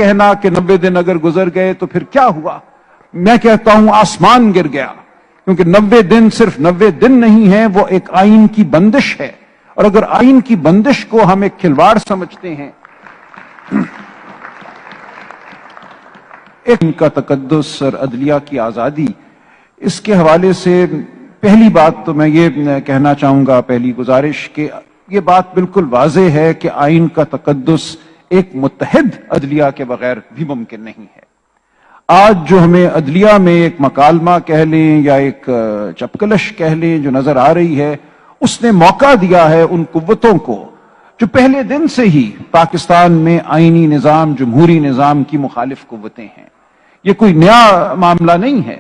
कहना कि 90 दिन अगर गुजर गए तो फिर क्या हुआ। मैं कहता हूं आसमान गिर गया, क्योंकि 90 दिन सिर्फ 90 दिन नहीं है, वो एक आइन की बंदिश है। और अगर आइन की बंदिश को हम एक खिलवाड़ समझते हैं, एक इनका तकद्दुस और अदलिया की आजादी, इसके हवाले से पहली बात तो मैं ये कहना चाहूंगा, पहली गुजारिश कि ये बात बिल्कुल वाज़े है कि आइन का तकद्दुस एक मुत्तहिद अदलिया के बगैर भी मुमकिन नहीं है। आज जो हमें अदलिया में एक मकालमा कह लें या एक चपकलश कह लें जो नजर आ रही है, उसने मौका दिया है उन कुव्वतों को जो पहले दिन से ही पाकिस्तान में आईनी निजाम, जमहूरी निजाम की मुखालिफ कुव्वतें हैं। ये कोई नया मामला नहीं है।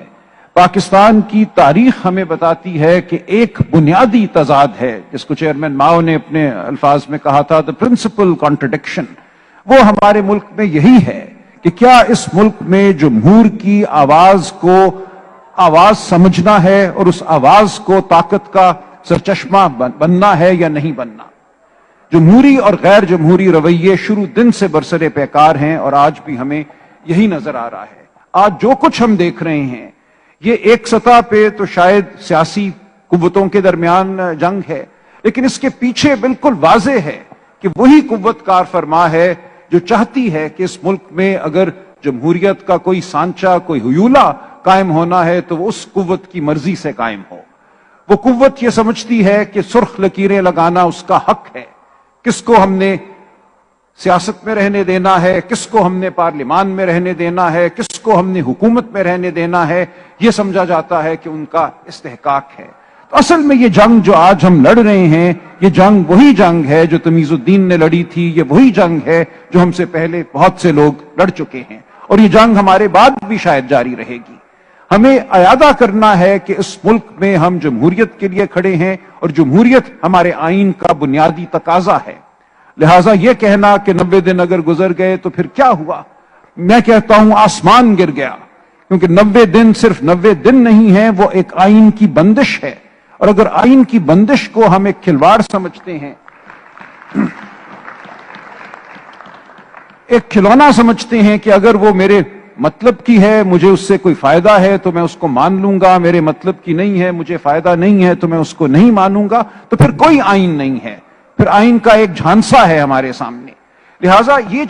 पाकिस्तान की तारीख हमें बताती है कि एक बुनियादी तजाद है, जिसको चेयरमैन माओ ने अपने अल्फाज में कहा था, द प्रिंसिपल कॉन्ट्रडिक्शन। वो हमारे मुल्क में यही है कि क्या इस मुल्क में जमहूर की आवाज को आवाज समझना है और उस आवाज को ताकत का सरचश्मा बनना है या नहीं बनना। जमहूरी और गैर जमहूरी रवैये शुरू दिन से बरसरे पैकार हैं और आज भी हमें यही नजर आ रहा है। आज जो कुछ हम देख रहे हैं, ये एक सतह पे तो शायद सियासी कुव्वतों के दरमियान जंग है, लेकिन इसके पीछे बिल्कुल वाज़े है कि वही कुव्वत कार फरमा है जो चाहती है कि इस मुल्क में अगर जमहूरियत का कोई सांचा, कोई हुयूला कायम होना है तो वो उस कुव्वत की मर्जी से कायम हो। वो कुव्वत ये समझती है कि सुर्ख लकीरें लगाना उसका हक है। किसको हमने सियासत में रहने देना है, किसको हमने पार्लिमान में रहने देना है, किसको हमने हुकूमत में रहने देना है, यह समझा जाता है कि उनका इस्तेहकाक है। तो असल में ये जंग जो आज हम लड़ रहे हैं, ये जंग वही जंग है जो तमीजुद्दीन ने लड़ी थी। ये वही जंग है जो हमसे पहले बहुत से लोग लड़ चुके हैं और ये जंग हमारे बाद भी शायद जारी रहेगी। हमें अयादा करना है कि इस मुल्क में हम जमहूरियत के लिए खड़े हैं और जमहूरियत हमारे आइन का बुनियादी तकाजा है। लिहाजा यह कहना कि 90 दिन अगर गुजर गए तो फिर क्या हुआ, मैं कहता हूं आसमान गिर गया, क्योंकि 90 दिन सिर्फ 90 दिन नहीं है, वो एक आइन की बंदिश है। और अगर आइन की बंदिश को हम एक खिलवाड़ समझते हैं, एक खिलौना समझते हैं कि अगर वो मेरे मतलब की है, मुझे उससे कोई फायदा है तो मैं उसको मान लूंगा, मेरे मतलब की नहीं है, मुझे फायदा नहीं है तो मैं उसको नहीं मानूंगा, तो फिर कोई आइन नहीं है, फिर आइन का एक झांसा है हमारे सामने। लिहाजा ये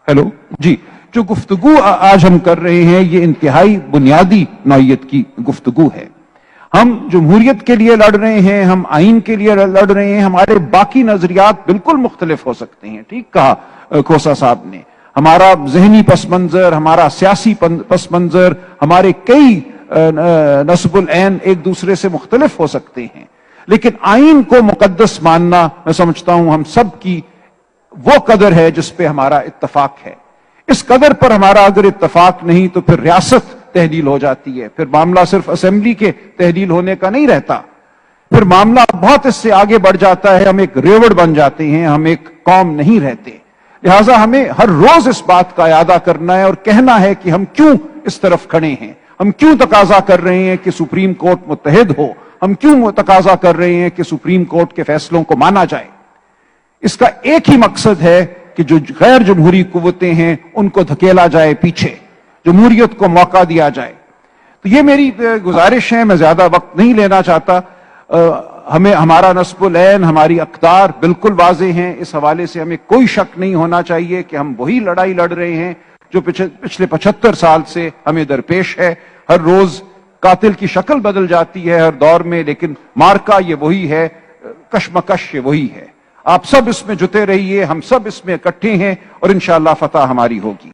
हेलो जी, जो गुफ्तगू आज हम कर रहे हैं ये इंतहाई बुनियादी नौइयत की गुफ्तगू है। हम जमहूरियत के लिए लड़ रहे हैं, हम आइन के लिए लड़ रहे हैं। हमारे बाकी नजरियात बिल्कुल मुख्तलिफ हो सकते हैं, ठीक कहा खोसा साहब ने। हमारा जहनी पस मंजर, हमारा सियासी पस मंजर, हमारे कई नस्बुल ऐन एक दूसरे से मुख्तलिफ हो सकते हैं, लेकिन आइन को मुकद्दस मानना मैं समझता हूं हम सब की वो कदर है जिस पे हमारा इत्तफाक है। इस कदर पर हमारा अगर इत्तफाक नहीं तो फिर रियासत तहलील हो जाती है। फिर मामला सिर्फ असेंबली के तहलील होने का नहीं रहता, फिर मामला बहुत इससे आगे बढ़ जाता है। हम एक रेवड़ बन जाते हैं, हम एक कौम नहीं रहते। लिहाजा हमें हर रोज इस बात का यादा करना है और कहना है कि हम क्यों इस तरफ खड़े हैं, हम क्यों तकाजा कर रहे हैं कि सुप्रीम कोर्ट मुत्तहिद हो, हम क्यों तकाजा कर रहे हैं कि सुप्रीम कोर्ट के फैसलों को माना जाए। इसका एक ही मकसद है कि जो गैर जमहूरी कुव्वतें हैं उनको धकेला जाए पीछे, जमहूरियत को मौका दिया जाए। तो ये मेरी गुजारिश है, मैं ज्यादा वक्त नहीं लेना चाहता। हमें हमारा नस्बुल ऐन, हमारी अक़दार बिल्कुल वाज़े हैं। इस हवाले से हमें कोई शक नहीं होना चाहिए कि हम वही लड़ाई लड़ रहे हैं जो पिछले 75 साल से हमें दरपेश है। हर रोज कातिल की शक्ल बदल जाती है हर दौर में, लेकिन मार्का ये वही है, कशमकश ये वही है। आप सब इसमें जुटे रहिए, हम सब इसमें इकट्ठे हैं और इंशाअल्लाह फतह हमारी होगी।